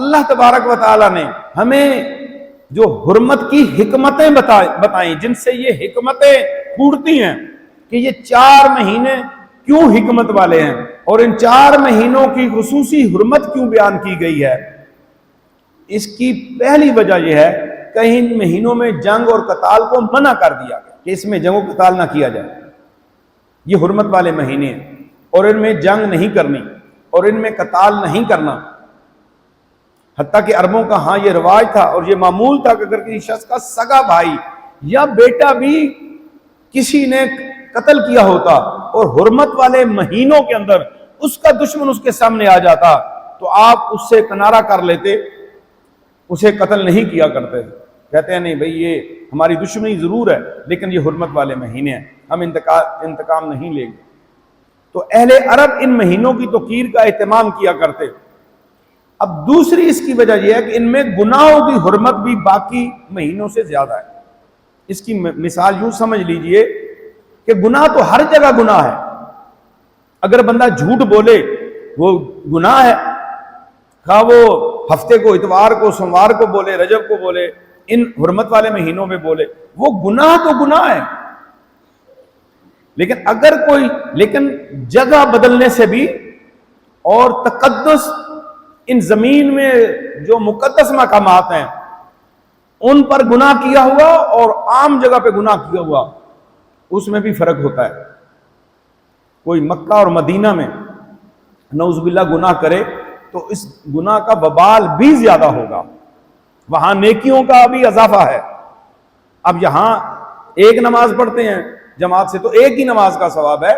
اللہ تبارک و تعالیٰ نے ہمیں جو حرمت کی حکمتیں بتائیں، جن سے یہ حکمتیں پھوٹتی ہیں کہ یہ 4 مہینے کیوں حکمت والے ہیں اور ان 4 مہینوں کی خصوصی حرمت کیوں بیان کی گئی ہے۔ اس کی پہلی وجہ یہ ہے کہ ان مہینوں میں جنگ اور قتال کو منع کر دیا گیا کہ اس میں جنگ و قتال نہ کیا جائے۔ یہ حرمت والے مہینے ہیں اور ان میں جنگ نہیں کرنی اور ان میں قتال نہیں کرنا۔ حتیٰ کہ عربوں کا ہاں یہ رواج تھا اور یہ معمول تھا کہ اگر کسی شخص کا سگا بھائی یا بیٹا بھی کسی نے قتل کیا ہوتا اور حرمت والے مہینوں کے اندر اس کا دشمن اس کے سامنے آ جاتا تو آپ اس سے کنارہ کر لیتے، اسے قتل نہیں کیا کرتے۔ کہتے ہیں نہیں بھئی یہ ہماری دشمنی ضرور ہے لیکن یہ حرمت والے مہینے ہیں، ہم انتقام نہیں لیں گے۔ تو اہل عرب ان مہینوں کی توقیر کا اہتمام کیا کرتے۔ اب دوسری اس کی وجہ یہ ہے کہ ان میں گناہوں کی حرمت بھی باقی مہینوں سے زیادہ ہے۔ اس کی مثال یوں سمجھ لیجئے کہ گناہ تو ہر جگہ گناہ ہے۔ اگر بندہ جھوٹ بولے وہ گناہ ہے، خواہ وہ ہفتے کو، اتوار کو، سوموار کو بولے، رجب کو بولے، ان حرمت والے مہینوں میں بولے، وہ گناہ تو گناہ ہے۔ لیکن جگہ بدلنے سے بھی اور تقدس، ان زمین میں جو مقدس مقامات ہیں ان پر گناہ کیا ہوا اور عام جگہ پہ گناہ کیا ہوا، اس میں بھی فرق ہوتا ہے۔ کوئی مکہ اور مدینہ میں نعوذ باللہ گناہ کرے تو اس گناہ کا وبال بھی زیادہ ہوگا، وہاں نیکیوں کا بھی اضافہ ہے۔ اب یہاں ایک نماز پڑھتے ہیں جماعت سے تو ایک ہی نماز کا ثواب ہے،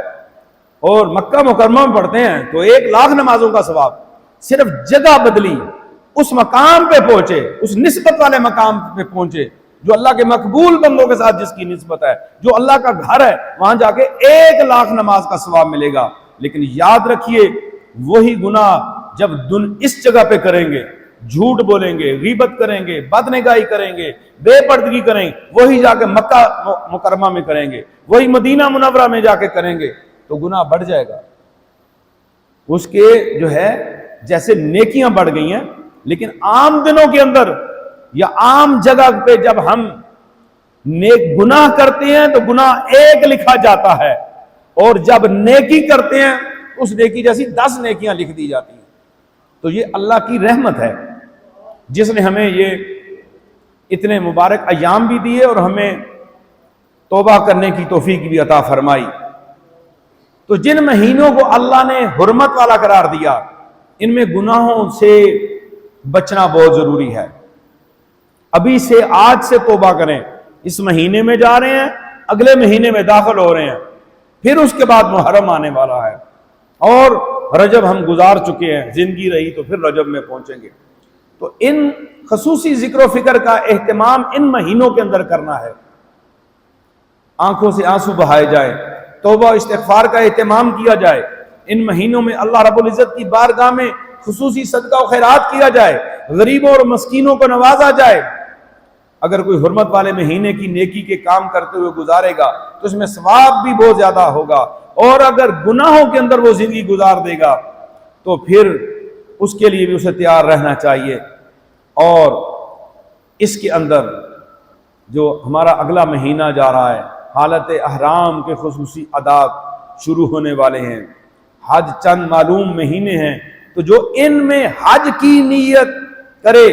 اور مکہ مکرمہ میں پڑھتے ہیں تو 1,00,000 نمازوں کا ثواب۔ صرف جگہ بدلی، اس مقام پہ پہنچے، اس نسبت والے مقام پہ پہنچے جو اللہ کے مقبول بندوں کے ساتھ جس کی نسبت ہے، جو اللہ کا گھر ہے، وہاں جا کے 1,00,000 نماز کا ثواب ملے گا۔ لیکن یاد رکھیے وہی گناہ جب اس جگہ پہ کریں گے، جھوٹ بولیں گے، غیبت کریں گے، بدنگاہی کریں گے، بے پردگی کریں گے، وہی جا کے مکہ مکرمہ میں کریں گے، وہی مدینہ منورہ میں جا کے کریں گے تو گناہ بڑھ جائے گا۔ اس کے جو ہے جیسے نیکیاں بڑھ گئی ہیں، لیکن عام دنوں کے اندر یا عام جگہ پہ جب ہم نیک گناہ کرتے ہیں تو گناہ 1 لکھا جاتا ہے، اور جب نیکی کرتے ہیں اس نیکی جیسی 10 نیکیاں لکھ دی جاتی ہیں۔ تو یہ اللہ کی رحمت ہے جس نے ہمیں یہ اتنے مبارک ایام بھی دیے اور ہمیں توبہ کرنے کی توفیق بھی عطا فرمائی۔ تو جن مہینوں کو اللہ نے حرمت والا قرار دیا ان میں گناہوں سے بچنا بہت ضروری ہے۔ ابھی سے، آج سے توبہ کریں۔ اس مہینے میں جا رہے ہیں، اگلے مہینے میں داخل ہو رہے ہیں، پھر اس کے بعد محرم آنے والا ہے، اور رجب ہم گزار چکے ہیں، زندگی رہی تو پھر رجب میں پہنچیں گے۔ تو ان خصوصی ذکر و فکر کا اہتمام ان مہینوں کے اندر کرنا ہے، آنکھوں سے آنسو بہائے جائے، توبہ استغفار کا اہتمام کیا جائے۔ ان مہینوں میں اللہ رب العزت کی بارگاہ میں خصوصی صدقہ و خیرات کیا جائے، غریبوں اور مسکینوں کو نوازا جائے۔ اگر کوئی حرمت والے مہینے کی نیکی کے کام کرتے ہوئے گزارے گا تو اس میں ثواب بھی بہت زیادہ ہوگا، اور اگر گناہوں کے اندر وہ زندگی گزار دے گا تو پھر اس کے لیے بھی اسے تیار رہنا چاہیے۔ اور اس کے اندر جو ہمارا اگلا مہینہ جا رہا ہے، حالت احرام کے خصوصی عادات شروع ہونے والے ہیں، حج چند معلوم مہینے ہیں، تو جو ان میں حج کی نیت کرے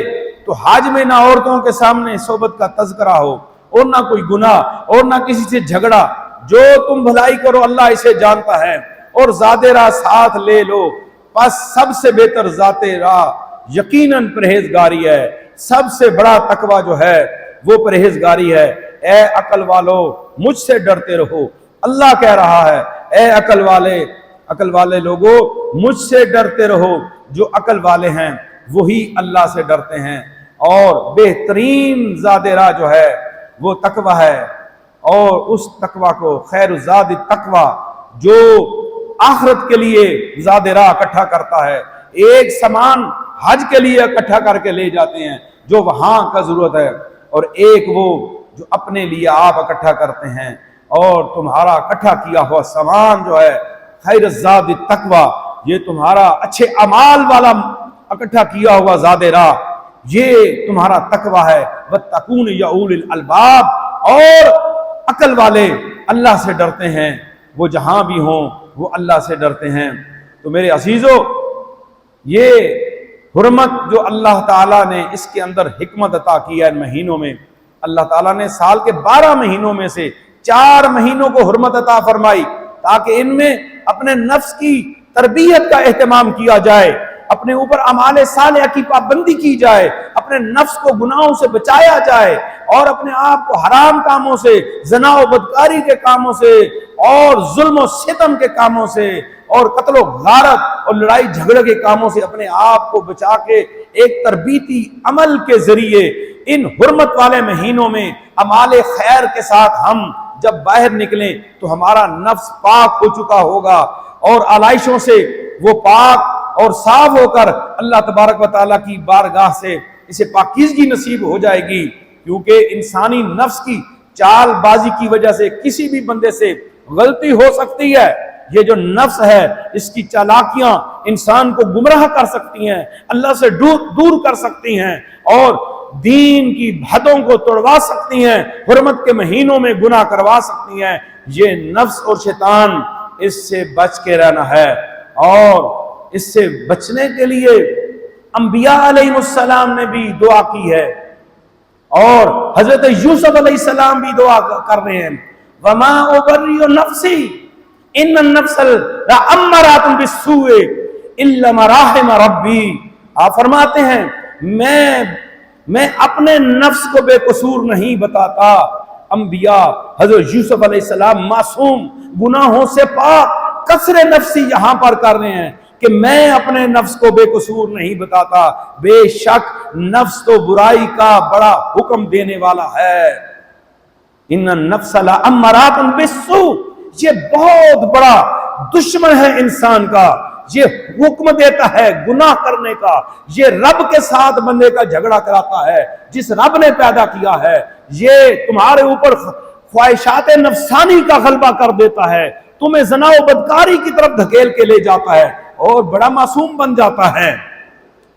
تو حج میں نہ عورتوں کے سامنے صحبت کا تذکرہ ہو، اور نہ کوئی گناہ، اور نہ کسی سے جھگڑا۔ جو تم بھلائی کرو اللہ اسے جانتا ہے، اور ذات راہ ساتھ لے لو، پس سب سے بہتر ذات راہ یقیناً پرہیزگاری ہے۔ سب سے بڑا تقوی جو ہے وہ پرہیزگاری ہے۔ اے عقل والو مجھ سے ڈرتے رہو، اللہ کہہ رہا ہے اے عقل والے لوگوں مجھ سے ڈرتے رہو۔ جو عقل والے ہیں وہی اللہ سے ڈرتے ہیں، اور بہترین زاد راہ جو ہے وہ تقوی ہے، اور اس تقوی کو خیر الزاد تقوی جو آخرت کے لیے زاد راہ اکٹھا کرتا ہے، ایک سامان حج کے لیے اکٹھا کر کے لے جاتے ہیں جو وہاں کا ضرورت ہے، اور ایک وہ جو اپنے لیے آپ اکٹھا کرتے ہیں، اور تمہارا اکٹھا کیا ہوا سامان جو ہے خیر الزاد تقوی، یہ تمہارا اچھے اعمال والا اکٹھا کیا ہوا زاد راہ، یہ تمہارا تقوی ہے۔ واتقون یا اولی الالباب، اور عقل والے اللہ سے ڈرتے ہیں، وہ جہاں بھی ہوں وہ اللہ سے ڈرتے ہیں۔ تو میرے عزیزو، یہ حرمت جو اللہ تعالیٰ نے اس کے اندر حکمت عطا کیا ان مہینوں میں، اللہ تعالیٰ نے سال کے 12 مہینوں میں سے 4 مہینوں کو حرمت عطا فرمائی تاکہ ان میں اپنے نفس کی تربیت کا اہتمام کیا جائے، اپنے اوپر اعمال صالحہ کی پابندی کی جائے، اپنے نفس کو گناہوں سے بچایا جائے، اور اپنے آپ کو حرام کاموں سے، زنا و بدکاری کے کاموں سے، اور ظلم و ستم کے کاموں سے، اور قتل و غارت اور لڑائی جھگڑے کے کاموں سے اپنے آپ کو بچا کے ایک تربیتی عمل کے ذریعے ان حرمت والے مہینوں میں اعمال خیر کے ساتھ ہم جب باہر نکلیں تو ہمارا نفس پاک ہو چکا ہوگا، اور آلائشوں سے وہ پاک اور صاف ہو کر اللہ تبارک و تعالیٰ کی بارگاہ سے اسے پاکیزگی نصیب ہو جائے گی۔ کیونکہ انسانی نفس کی چال بازی کی وجہ سے کسی بھی بندے سے غلطی ہو سکتی ہے۔ یہ جو نفس ہے اس کی چالاکیاں انسان کو گمراہ کر سکتی ہیں، اللہ سے دور کر سکتی ہیں، اور دین کی حدوں کو توڑوا سکتی ہیں، حرمت کے مہینوں میں گناہ کروا سکتی ہیں۔ یہ نفس اور شیطان، اس سے بچ کے رہنا ہے، اور اس سے بچنے کے لیے انبیاء علیہ السلام نے بھی دعا کی ہے، اور حضرت یوسف علیہ السلام بھی دعا کر رہے ہیں، وما ابرئ نفسی ان النفس لامارۃ بالسوء الا ما رحم ربی۔ آپ فرماتے ہیں میں اپنے نفس کو بے قصور نہیں بتاتا۔ انبیاء حضرت یوسف علیہ السلام معصوم، گناہوں سے پاک، کسر نفسی یہاں پر کر رہے ہیں کہ میں اپنے نفس کو بے قصور نہیں بتاتا، بے شک نفس تو برائی کا بڑا حکم دینے والا ہے۔ ان النفس لامارۃ بالسوء، یہ بہت بڑا دشمن ہے انسان کا، یہ حکم دیتا ہے گناہ کرنے کا، یہ رب کے ساتھ بندے کا جھگڑا کراتا ہے، جس رب نے پیدا کیا ہے، یہ تمہارے اوپر خواہشات نفسانی کا غلبہ کر دیتا ہے، تمہیں زنا و بدکاری کی طرف دھکیل کے لے جاتا ہے، اور بڑا معصوم بن جاتا ہے،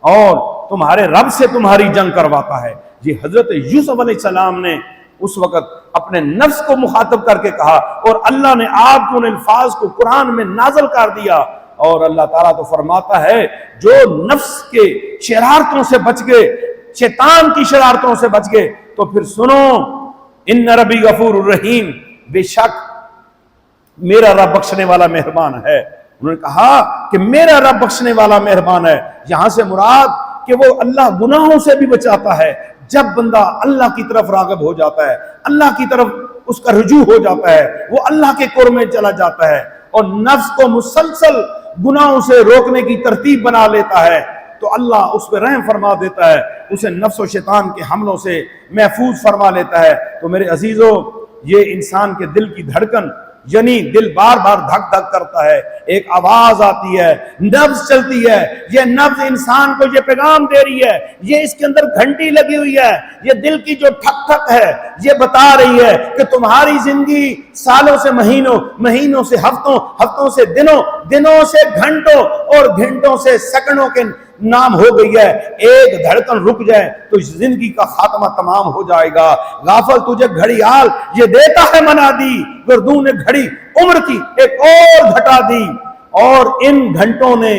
اور تمہارے رب سے تمہاری جنگ کرواتا ہے۔ یہ حضرت یوسف علیہ السلام نے اس وقت اپنے نفس کو مخاطب کر کے کہا، اور اللہ نے آپ کو ان الفاظ کو قرآن میں نازل کر دیا، اور اللہ تعالیٰ تو فرماتا ہے جو نفس کے شرارتوں سے بچ گئے، شیطان کی شرارتوں سے بچ گئے، تو پھر سنو، ان ربی غفور الرحیم، بے شک میرا رب بخشنے والا مہربان ہے۔ انہوں نے کہا کہ میرا رب بخشنے والا مہربان ہے، یہاں سے مراد کہ وہ اللہ گناہوں سے بھی بچاتا ہے۔ جب بندہ اللہ کی طرف راغب ہو جاتا ہے، اللہ کی طرف اس کا رجوع ہو جاتا ہے، وہ اللہ کے قرب میں چلا جاتا ہے، اور نفس کو مسلسل گناہوں سے روکنے کی ترتیب بنا لیتا ہے، تو اللہ اس پہ رحم فرما دیتا ہے، اسے نفس و شیطان کے حملوں سے محفوظ فرما لیتا ہے۔ تو میرے عزیزو، یہ انسان کے دل کی دھڑکن، یعنی دل بار بار دھک دھک کرتا ہے، ایک آواز آتی ہے، نبض چلتی ہے، یہ نبض انسان کو یہ پیغام دے رہی ہے، یہ اس کے اندر گھنٹی لگی ہوئی ہے، یہ دل کی جو ٹھک ٹھک ہے یہ بتا رہی ہے کہ تمہاری زندگی سالوں سے مہینوں، مہینوں سے ہفتوں، ہفتوں سے دنوں، دنوں سے گھنٹوں، اور گھنٹوں سے سیکنڈوں کے نام ہو گئی ہے۔ ایک دھڑکن رک جائے تو زندگی کا خاتمہ تمام ہو جائے گا۔ غافل تجھے گھڑیال یہ دیتا ہے منادی، گردوں نے گھڑی عمر کی ایک اور گھٹا دی، اور ان گھنٹوں نے،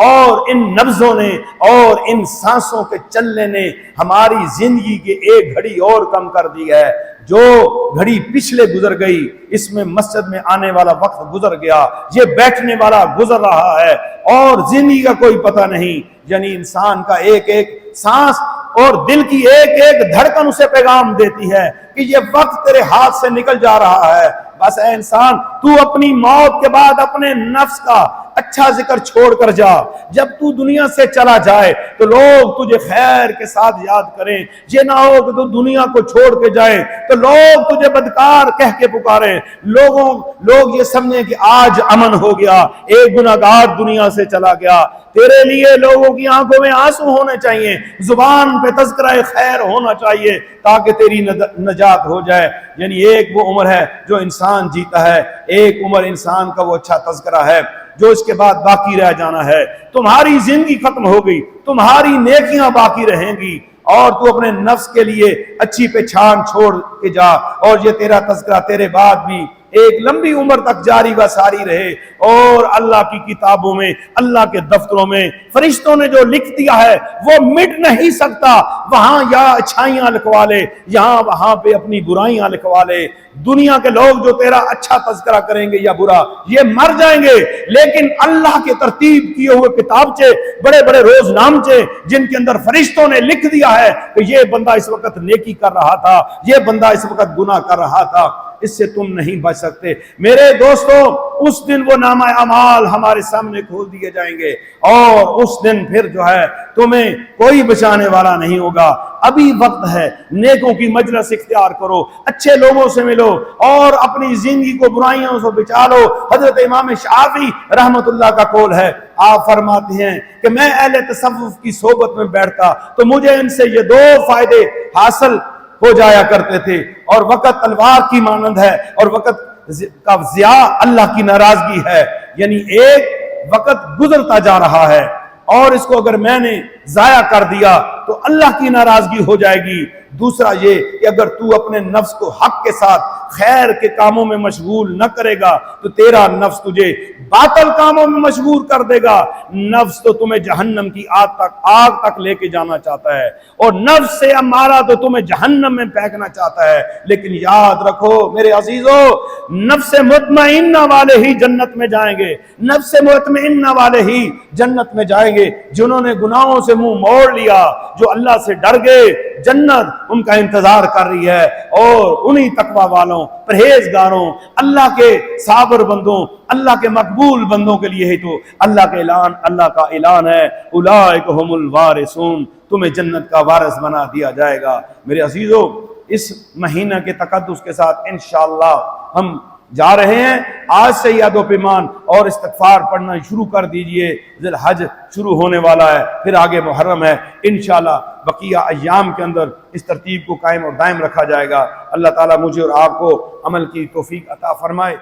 اور ان نبضوں نے، اور ان سانسوں کے چلنے نے ہماری زندگی کی ایک گھڑی اور کم کر دی ہے۔ جو گھڑی پچھلے گزر گئی، اس میں مسجد میں آنے والا وقت گزر گیا، یہ بیٹھنے والا گزر رہا ہے، اور زندگی کا کوئی پتہ نہیں۔ یعنی انسان کا ایک ایک سانس اور دل کی ایک ایک دھڑکن اسے پیغام دیتی ہے کہ یہ وقت تیرے ہاتھ سے نکل جا رہا ہے۔ بس اے انسان، تو اپنی موت کے بعد اپنے نفس کا اچھا ذکر چھوڑ کر جا۔ جب تو دنیا سے چلا جائے تو لوگ تجھے خیر کے ساتھ یاد کریں، یہ نہ ہو کہ تو دنیا کو چھوڑ کے جائے تو لوگ تجھے بدکار کہہ کے پکاریں، لوگ یہ سمجھیں کہ آج امن ہو گیا، ایک گناہگار دنیا سے چلا گیا۔ تیرے لیے لوگوں کی آنکھوں میں آنسو ہونے چاہیے، زبان پہ تذکرہ خیر ہونا چاہیے، تاکہ تیری نجات ہو جائے۔ یعنی ایک وہ عمر ہے جو انسان جیتا ہے، ایک عمر انسان کا وہ اچھا تذکرہ ہے۔ جو اس کے بعد باقی رہ جانا ہے. تمہاری زندگی ختم ہو گئی, تمہاری نیکیاں باقی رہیں گی, اور تو اپنے نفس کے لیے اچھی پہچان چھوڑ کے جا, اور یہ تیرا تذکرہ تیرے بعد بھی ایک لمبی عمر تک جاری و ساری رہے. اور اللہ کی کتابوں میں, اللہ کے دفتروں میں فرشتوں نے جو لکھ دیا ہے وہ مٹ نہیں سکتا. وہاں یا اچھائیاں لکھوا لے, یہاں وہاں پہ اپنی برائیاں لکھوا لے. دنیا کے لوگ جو تیرا اچھا تذکرہ کریں گے یا برا, یہ مر جائیں گے, لیکن اللہ کے ترتیب کیے ہوئے کتابچے, بڑے بڑے روز نامچے جن کے اندر فرشتوں نے لکھ دیا ہے کہ یہ بندہ اس وقت نیکی کر رہا تھا, یہ بندہ اس وقت گناہ کر رہا تھا, اس سے تم نہیں بچ سکتے. میرے دوستو, اس دن وہ نامہ اعمال ہمارے سامنے کھول دیے جائیں گے, اور اس دن پھر جو ہے تمہیں کوئی بچانے والا نہیں ہوگا. ابھی وقت ہے, نیکوں کی مجلس اختیار کرو, اچھے لوگوں سے ملو, اور اپنی زندگی کو برائیوں سے بچا لو. حضرت امام شافعی رحمت اللہ کا قول ہے, آپ فرماتے ہیں کہ میں اہل تصوف کی صحبت میں بیٹھتا تو مجھے ان سے یہ دو فائدے حاصل ہو جایا کرتے تھے, اور وقت تلوار کی مانند ہے, اور وقت کا ضیاء اللہ کی ناراضگی ہے. یعنی ایک وقت گزرتا جا رہا ہے, اور اس کو اگر میں نے ضائع کر دیا تو اللہ کی ناراضگی ہو جائے گی. دوسرا یہ کہ اگر تو اپنے نفس کو حق کے ساتھ خیر کے کاموں میں مشغول نہ کرے گا تو تیرا نفس تجھے باطل کاموں میں مشغول کر دے گا. نفس تو تمہیں جہنم کی آگ تک لے کے جانا چاہتا ہے, اور نفس سے امارہ تو تمہیں جہنم میں پھینکنا چاہتا ہے. لیکن یاد رکھو میرے عزیزو, نفس مطمئنہ والے ہی جنت میں جائیں گے, نفس مطمئنہ والے ہی جنت میں جائیں گے. جنہوں نے گناہوں سے منہ موڑ لیا, جو اللہ سے ڈر گئے, جنت ان کا انتظار کر رہی ہے. اور انہی تقوی والوں, پرہیزگاروں, اللہ کے صابر بندوں, اللہ کے مقبول بندوں کے لیے ہی تو اللہ کا اعلان ہے, اولئک هم الوارثون, تمہیں جنت کا وارث بنا دیا جائے گا. میرے عزیزو, اس مہینہ کے تقدس کے ساتھ انشاءاللہ ہم جا رہے ہیں. آج سے یاد و پیمان اور استغفار پڑھنا شروع کر دیجئے. ذی الحج شروع ہونے والا ہے, پھر آگے محرم ہے. انشاءاللہ بقیہ ایام کے اندر اس ترتیب کو قائم اور دائم رکھا جائے گا. اللہ تعالیٰ مجھے اور آپ کو عمل کی توفیق عطا فرمائے.